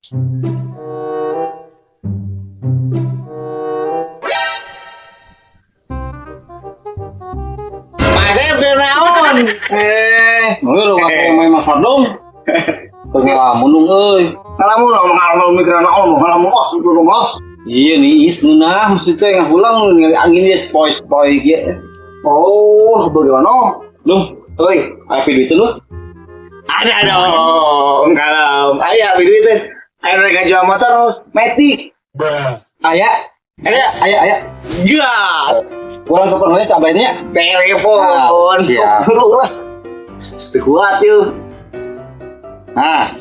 Masih bernaon. Lu main masak dong. Tengah munung euy. Ngalamun ngalamun mikiran ngalamun belum bos. Iya nih, isnuna mesti teh ngahulang angin dia spoi gitu. Oh, bagaimana? Lu, Oi, ayo duit lu. ada dong. Kalau ayah video itu, ayah mereka jual motor Matic. Aya. Gas. Kurang sepenuhnya cabainya. Telepon. Siap. Sekuat yuk. Nah.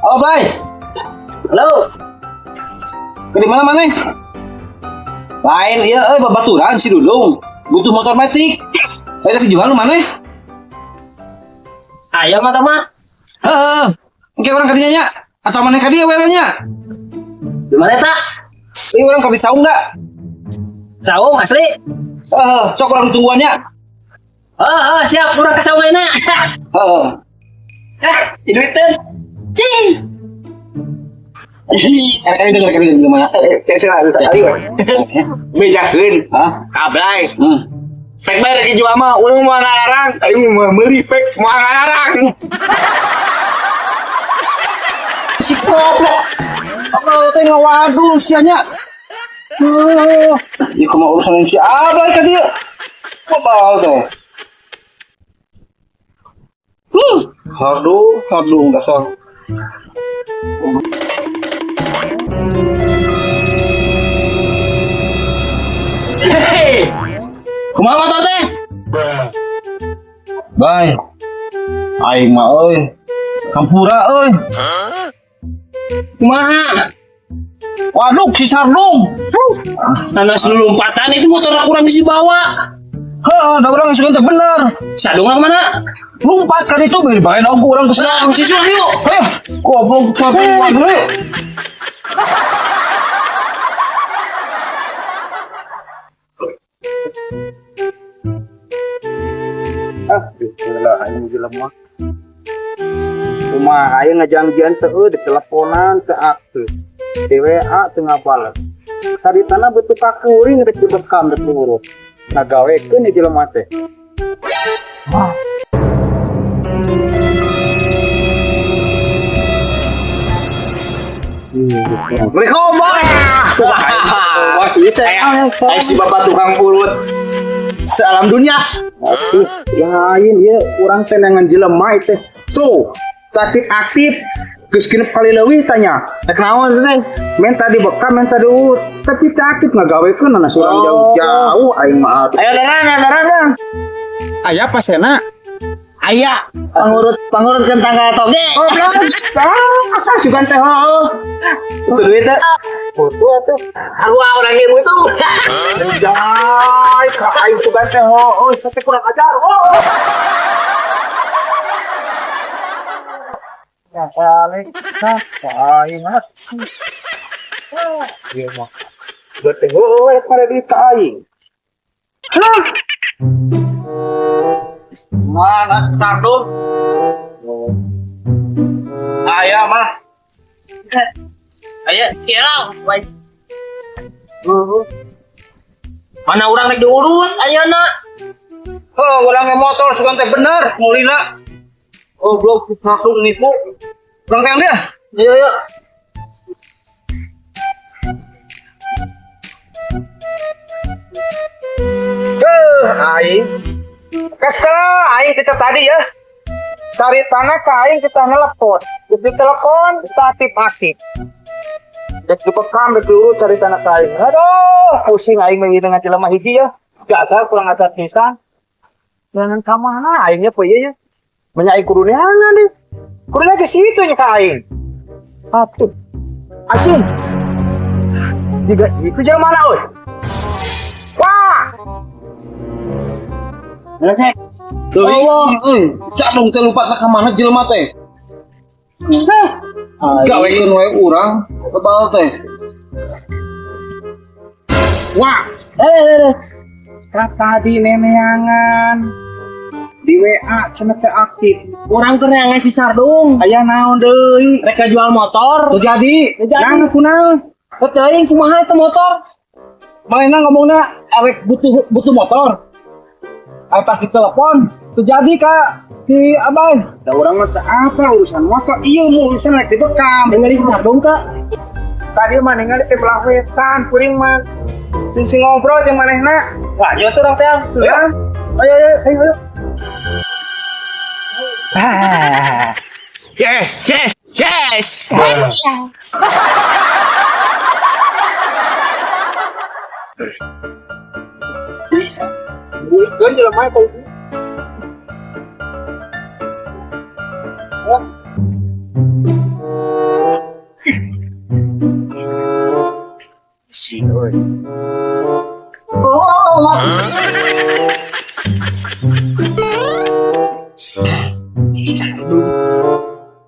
Halo, Blay. Halo. Ke mana? Lain, iya, babaturan si Dudung. Butuh motor Matic. Ayo dijual lu mana? Ayam mah mah. Heeh. Engke orang kadinya nya atau mana kadinya welanya? Di mana tak? Ini orang kadi saung enggak? Saung asli. Sok orang tungguannya. Siap urang ka saungna. Heeh. Duitkeun. Cing. Kali gimana? Ayo. Bejakeun. Hah? Kablay. Pek bayar ke jual mah, urang mau ngarang. Ayo mau meuli pek mau ngarang. Si goblok. Apa teh ngawadul sianya? Ieu kumaha urusan si Abah ka dieu. Kobal teh. Hardung dasar. Hei. Kumaha motor teh? Bay. Aing mah euy. Kampura euy. Kumaha? Waduh si Sardung. Sana selumpatan itu motor kurang bisa bawa. Ada orang yang suka teh bener. Sadungan kemana? Lompat kan itu biar dipakai aku orang kesana. Nah, mesti sudah yuk. Ayo, goblok tapi dulu. Bismillah, ayo lemah. Kumaha ayo ngajangjian teu di teleponan teu aktif. Di WA teu ngapal. Tadi tanah betul kakuring rek dibekam rek diurus. Ngagawekeun di jelema teh. Assalamualaikum, Bang. Ayo si bapak tukang pulut. Salam dunia. Lain ya, orang tenangan jelema teh. Tuh, aktif geus genep kali leuwih tanya. Kenaon teh? Men tadi bekam, men tadi urut. Tapi teh aktif ngagawekeun na surang jauh-jauh aing mah. Ayo darang. Aya pasena? Aya pangurut kentang toge. Oh, belum. Sugan teh heuh. Tuh duit teh. Foto atuh. Harua urang ieu tuh. Jai, ka aing sugan teh heuh. Sampai kurang ajar. Ya kali. Aing mah. Ieu mah. Teh heuh pada di aing. Mana Sardung? Ayah mah. Ayo, cilau. Baik. Mana urang rek diurut ayeuna? Orang yang motor suka teh bener, mulina. Goblok langsung nipu. Orang yang dia. Iya. Aing. Kesel aing kita tadi ya. Cari tanah ke aing kita nelpon. Di telepon kita aktif. Dek dibekam dek dulu cari tanah ke aing. Aduh, pusing aing meuli dengan jelema hiji ya. Dasar kurang ajar pisan. Jangan ka mana aingnya poe ya. Menyai kurunya deh. Kurunya ke situ nya ka aing. Atuh. Acing. Diga itu jalan mana euy? Wah. Cek. Allah, cak dong teh lupa ka mana jelema teh. Gawekeun wae urang kebal teh. Wah, Kata di neneangan di WA cenah teh aktif. Orang keneangan si Sardung. Aya naon deui? Mereka jual motor. Tuh jadi. Nah kunaon? Teuing kumaha itu motor? Mana ngomongna arek butuh motor. Ai pas ditelepon, tuh jadi Kak si Abang. Da urang mah teu apa urusan motor. Ieu mah urusan rek dibekam. Ningali si Sardung Kak. Tadi mah ningali teh belah wetan, kuring mah sing ngobrol jeung manehna. Wah, jelas orang teh. Ya. Ayo. Yes. Kan jalan main kau.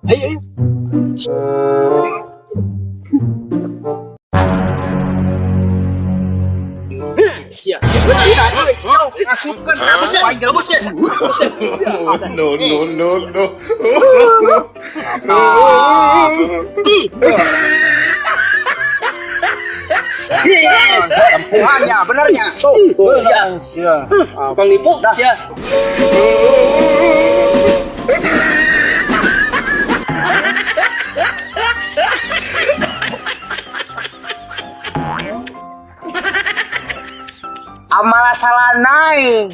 Ayo. Siap. No. Tempuhannya benernya. Tuh. Siap. Bang Lipo, siap. Amala salah naik.